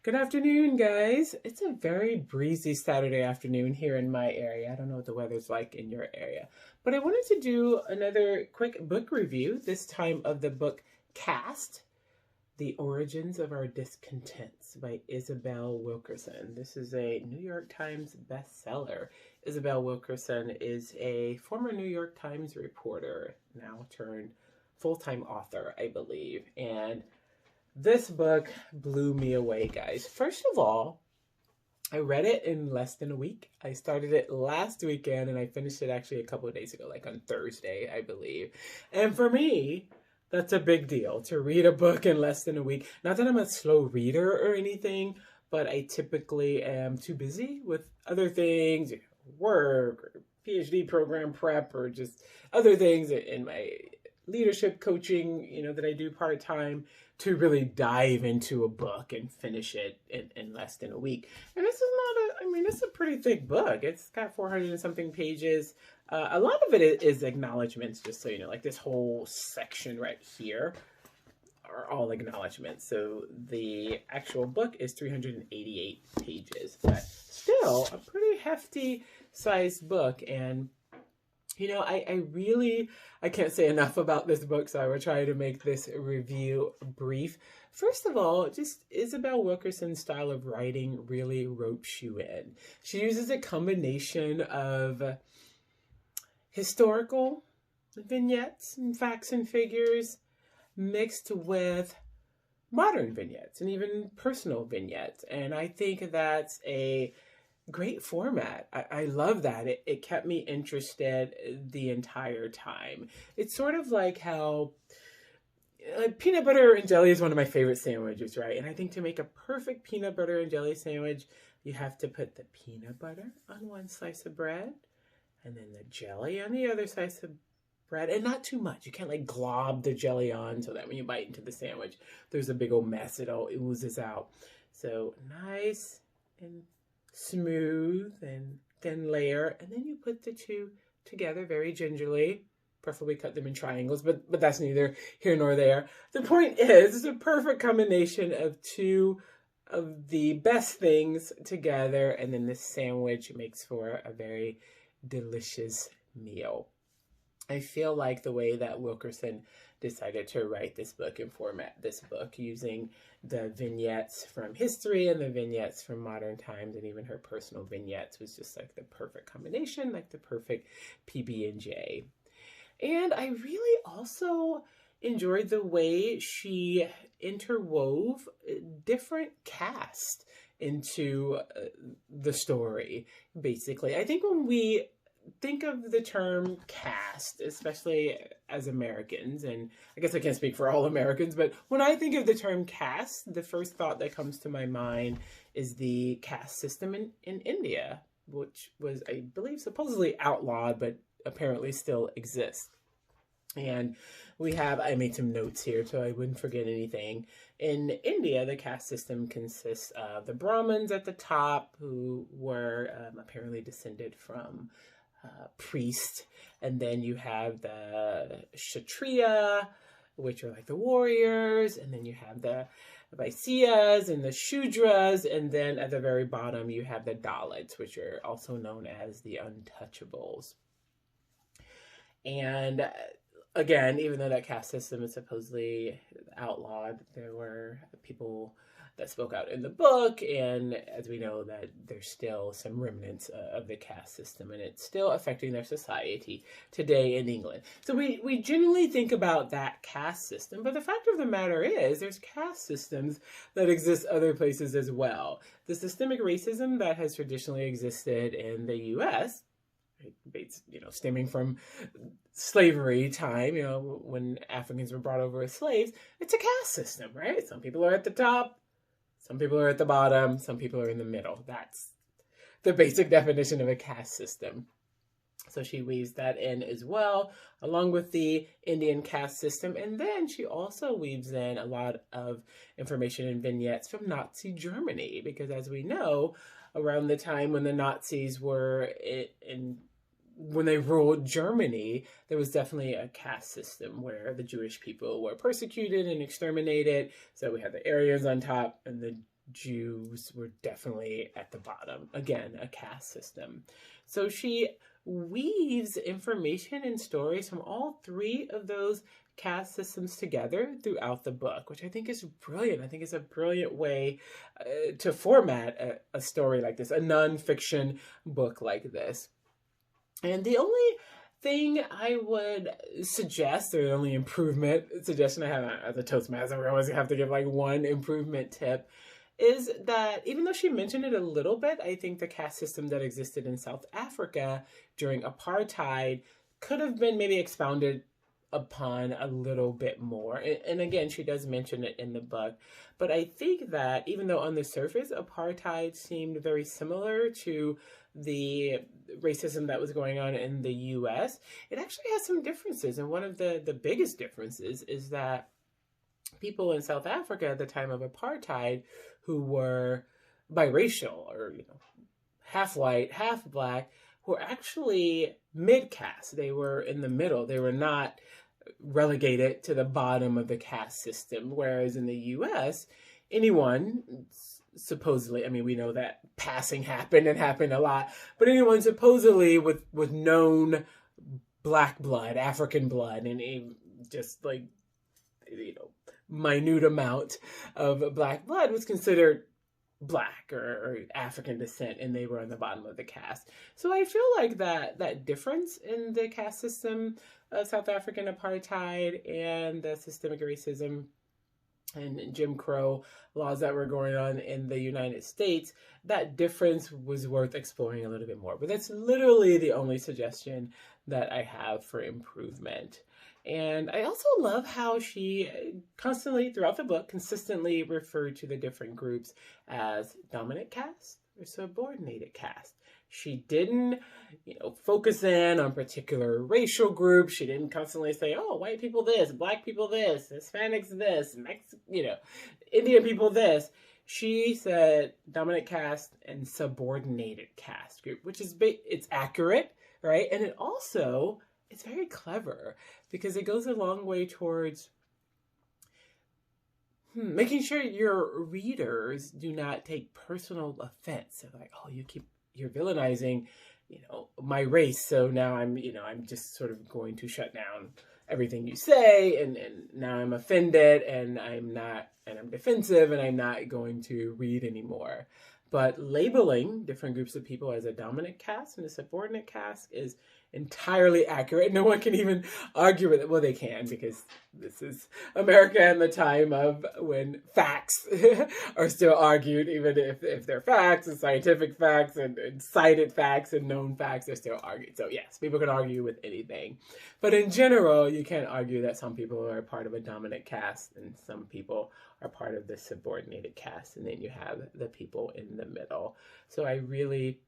Good afternoon, guys. It's a very breezy Saturday afternoon here in my area. I don't know what the weather's like in your area, but I wanted to do another quick book review, this time of the book Caste, The Origins of Our Discontents by Isabel Wilkerson. This is a New York Times bestseller. Isabel Wilkerson is a former New York Times reporter, now turned full-time author, I believe, and this book blew me away, guys. First of all, I read it in less than a week. I started it last weekend and I finished it actually a couple of days ago, like on Thursday, I believe. And for me, that's a big deal to read a book in less than a week. Not that I'm a slow reader or anything, but I typically am too busy with other things, work, or PhD program prep, or just other things in my leadership coaching, that I do part-time, to really dive into a book and finish it in less than a week. And this is it's a pretty thick book. It's got 400 and something pages. A lot of it is acknowledgments, just so you know, like this whole section right here are all acknowledgments. So the actual book is 388 pages, but still a pretty hefty sized book. And I can't say enough about this book, so I will try to make this review brief. First of all, just Isabel Wilkerson's style of writing really ropes you in. She uses a combination of historical vignettes and facts and figures mixed with modern vignettes and even personal vignettes. And I think that's a great format. I love that. It kept me interested the entire time. It's sort of like how peanut butter and jelly is one of my favorite sandwiches, right? And I think to make a perfect peanut butter and jelly sandwich, you have to put the peanut butter on one slice of bread and then the jelly on the other slice of bread, and not too much. You can't like glob the jelly on so that when you bite into the sandwich, there's a big old mess. It all oozes out. So nice and smooth and thin layer, and then you put the two together very gingerly, preferably cut them in triangles, but that's neither here nor there. The point is, it's a perfect combination of two of the best things together, and then this sandwich makes for a very delicious meal. I feel like the way that Wilkerson decided to write this book and format this book using the vignettes from history and the vignettes from modern times and even her personal vignettes was just like the perfect combination, like the perfect PB&J. And I really also enjoyed the way she interwove different cast into the story, basically. I think when we think of the term caste, especially as Americans, and I guess I can't speak for all Americans, but when I think of the term caste, the first thought that comes to my mind is the caste system in India, which was, I believe, supposedly outlawed, but apparently still exists. And I made some notes here so I wouldn't forget anything. In India, the caste system consists of the Brahmins at the top, who were apparently descended from priest, and then you have the Kshatriya, which are like the warriors, and then you have the Vaisyas and the Shudras, and then at the very bottom you have the Dalits, which are also known as the untouchables. And again, even though that caste system is supposedly outlawed, there were people that spoke out in the book, and as we know that there's still some remnants of the caste system, and it's still affecting their society today in England. So we generally think about that caste system, but the fact of the matter is there's caste systems that exist other places as well. The systemic racism that has traditionally existed in the U.S., stemming from slavery time, when Africans were brought over as slaves, it's a caste system, right? Some people are at the top, some people are at the bottom, some people are in the middle. That's the basic definition of a caste system. So she weaves that in as well, along with the Indian caste system. And then she also weaves in a lot of information and vignettes from Nazi Germany, because as we know, around the time when the Nazis were when they ruled Germany, there was definitely a caste system where the Jewish people were persecuted and exterminated. So we had the Aryans on top and the Jews were definitely at the bottom. Again, a caste system. So she weaves information and stories from all three of those caste systems together throughout the book, which I think is brilliant. I think it's a brilliant way to format a story like this, a nonfiction book like this. And the only thing I would suggest, or the only improvement suggestion I have as a Toastmaster, we always have to give like one improvement tip, is that even though she mentioned it a little bit, I think the caste system that existed in South Africa during apartheid could have been maybe expounded upon a little bit more. And again, she does mention it in the book. But I think that even though on the surface, apartheid seemed very similar to the racism that was going on in the US, it actually has some differences. And one of the biggest differences is that people in South Africa at the time of apartheid who were biracial, or half white, half black, were actually mid-caste. They were in the middle. They were not relegated to the bottom of the caste system. Whereas in the US, anyone supposedly, I mean, we know that passing happened and happened a lot, but anyone supposedly with known black blood, African blood, and just like, minute amount of black blood was considered black or African descent, and they were on the bottom of the caste. So I feel like that difference in the caste system of South African apartheid and the systemic racism and Jim Crow laws that were going on in the United States, that difference was worth exploring a little bit more. But that's literally the only suggestion that I have for improvement. And I also love how she constantly, throughout the book, consistently referred to the different groups as dominant caste or subordinated caste. She didn't, focus in on particular racial groups. She didn't constantly say, oh, white people this, black people this, Hispanics this, Indian people this. She said dominant caste and subordinated caste group, which is, it's accurate, right? And it also, it's very clever because it goes a long way towards making sure your readers do not take personal offense. They're like, oh, you're villainizing, my race. So now I'm just sort of going to shut down everything you say. And now I'm offended and I'm defensive and I'm not going to read anymore. But labeling different groups of people as a dominant caste and a subordinate caste is entirely accurate. No one can even argue with it. Well, they can, because this is America and the time of when facts are still argued, even if they're facts and scientific facts and cited facts and known facts are still argued. So yes, people can argue with anything. But in general, you can't argue that some people are part of a dominant caste and some people are part of the subordinated caste, and then you have the people in the middle. So I really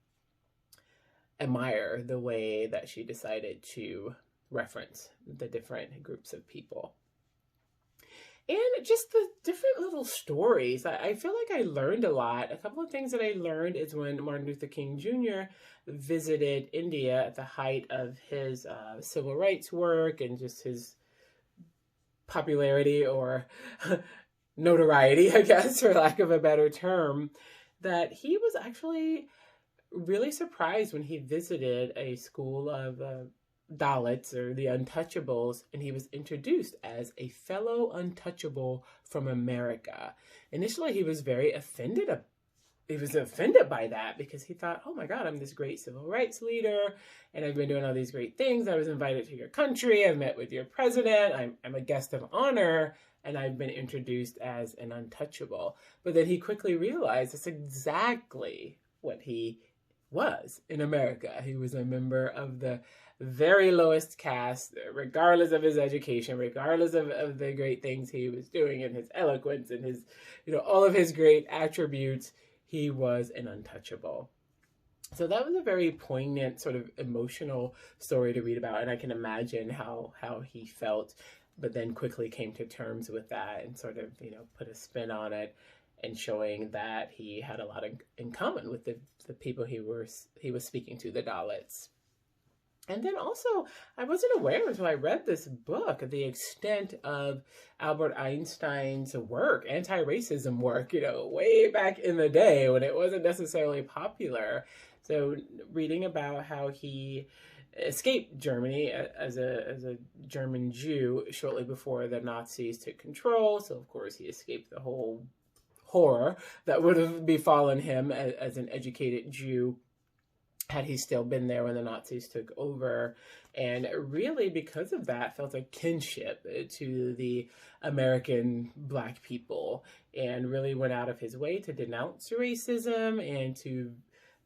admire the way that she decided to reference the different groups of people. And just the different little stories. I feel like I learned a lot. A couple of things that I learned is when Martin Luther King Jr. visited India at the height of his civil rights work and just his popularity or notoriety, I guess, for lack of a better term, that he was actually really surprised when he visited a school of Dalits, or the Untouchables, and he was introduced as a fellow untouchable from America. Initially, he was very offended. He was offended by that because he thought, oh my God, I'm this great civil rights leader, and I've been doing all these great things. I was invited to your country. I've met with your president. I'm a guest of honor, and I've been introduced as an untouchable. But then he quickly realized that's exactly what he was in America. He was a member of the very lowest caste, regardless of his education, regardless of the great things he was doing and his eloquence and his, all of his great attributes. He was an untouchable. So that was a very poignant, sort of emotional story to read about. And I can imagine how he felt, but then quickly came to terms with that and sort of, put a spin on it, and showing that he had a lot in common with the people he was speaking to, the Dalits. And then also, I wasn't aware until I read this book of the extent of Albert Einstein's work, anti-racism work, way back in the day when it wasn't necessarily popular. So reading about how he escaped Germany as a German Jew shortly before the Nazis took control. So of course he escaped the whole horror that would have befallen him as an educated Jew had he still been there when the Nazis took over. And really, because of that, felt a kinship to the American Black people, and really went out of his way to denounce racism and to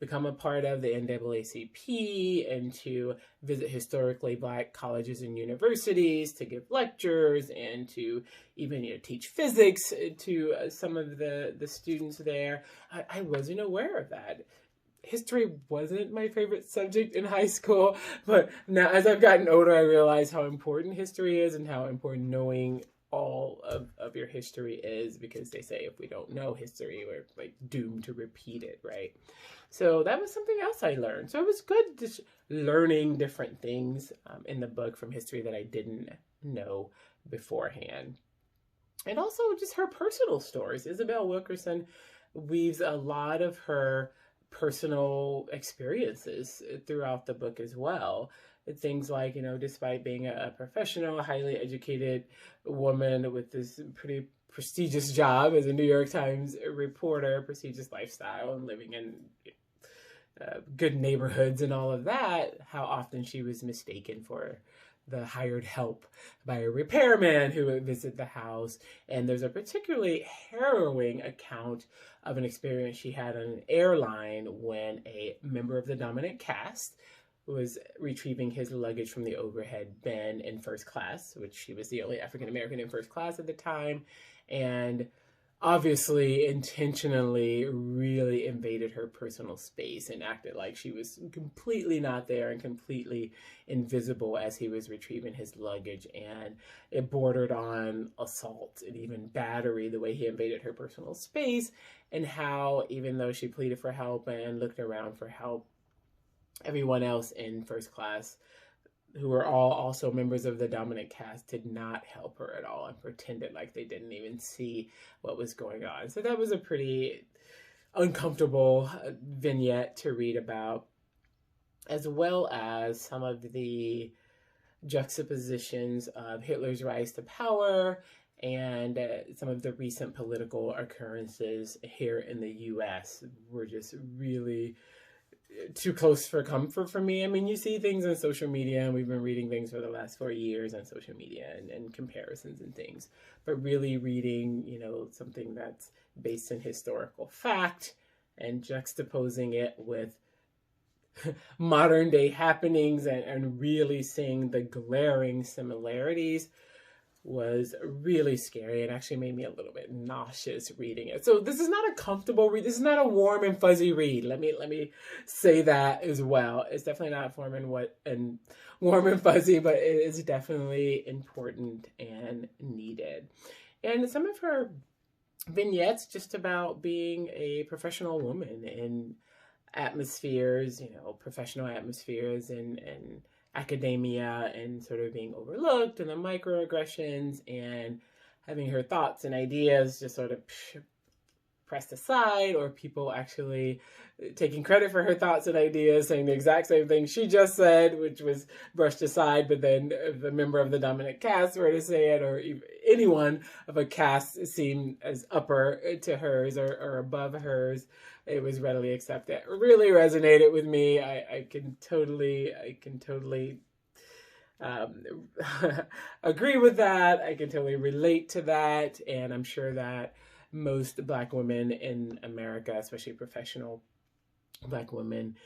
become a part of the NAACP and to visit historically Black colleges and universities, to give lectures, and to even teach physics to some of the students there. I wasn't aware of that. History wasn't my favorite subject in high school, but now as I've gotten older, I realize how important history is and how important knowing all of your history is, because they say if we don't know history, we're like doomed to repeat it, right? So that was something else I learned. So it was good just learning different things in the book from history that I didn't know beforehand. And also just her personal stories. Isabel Wilkerson weaves a lot of her personal experiences throughout the book as well. Things like, despite being a professional, highly educated woman with this pretty prestigious job as a New York Times reporter, prestigious lifestyle, and living in good neighborhoods and all of that, how often she was mistaken for the hired help by a repairman who would visit the house. And there's a particularly harrowing account of an experience she had on an airline when a member of the dominant caste was retrieving his luggage from the overhead bin in first class, which she was the only African American in first class at the time, and obviously intentionally really invaded her personal space and acted like she was completely not there and completely invisible as he was retrieving his luggage. And it bordered on assault and even battery, the way he invaded her personal space, and how even though she pleaded for help and looked around for help, everyone else in first class, who were all also members of the dominant caste, did not help her at all and pretended like they didn't even see what was going on. So that was a pretty uncomfortable vignette to read about, as well as some of the juxtapositions of Hitler's rise to power and some of the recent political occurrences here in the U.S. were just really too close for comfort for me. I mean, you see things on social media, and we've been reading things for the last 4 years on social media and comparisons and things, but really reading, something that's based in historical fact and juxtaposing it with modern day happenings and really seeing the glaring similarities was really scary and actually made me a little bit nauseous reading it. So this is not a comfortable read. This is not a warm and fuzzy read. Let me say that as well. It's definitely not warm and fuzzy, but it is definitely important and needed. And some of her vignettes just about being a professional woman in atmospheres, professional atmospheres and academia, and sort of being overlooked, and the microaggressions, and having her thoughts and ideas just sort of pressed aside, or people actually taking credit for her thoughts and ideas, saying the exact same thing she just said, which was brushed aside, but then if a member of the dominant caste were to say it, or anyone of a caste seemed as upper to hers or above hers, it was readily accepted. It really resonated with me. I can totally agree with that. I can totally relate to that. And I'm sure that most Black women in America, especially professional Black women,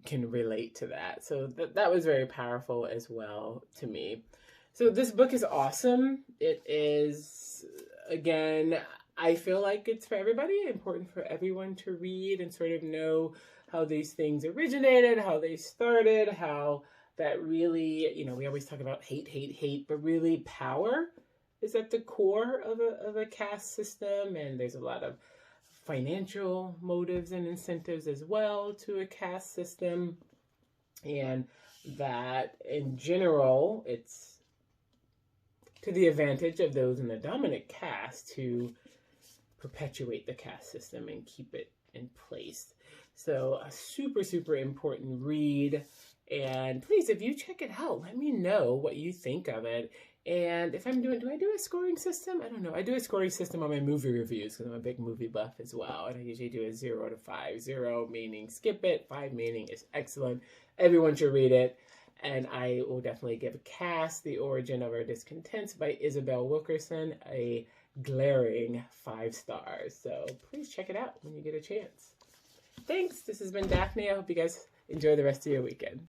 can relate to that. So that was very powerful as well to me. So this book is awesome. It is, again, I feel like it's for everybody, important for everyone to read and sort of know how these things originated, how they started, how that really, we always talk about hate, but really power is at the core of a caste system. And there's a lot of financial motives and incentives as well to a caste system. and that in general, it's to the advantage of those in the dominant caste to perpetuate the caste system and keep it in place. So a super, super important read. And please, if you check it out, let me know what you think of it. And if I'm doing, do I do a scoring system? I don't know. I do a scoring system on my movie reviews because I'm a big movie buff as well. And I usually do a 0 to 5. 0 meaning skip it, 5 meaning it's excellent. Everyone should read it. And I will definitely give Caste, The Origin of Our Discontents by Isabel Wilkerson a glaring 5 stars. So please check it out when you get a chance. Thanks. This has been Daphne. I hope you guys enjoy the rest of your weekend.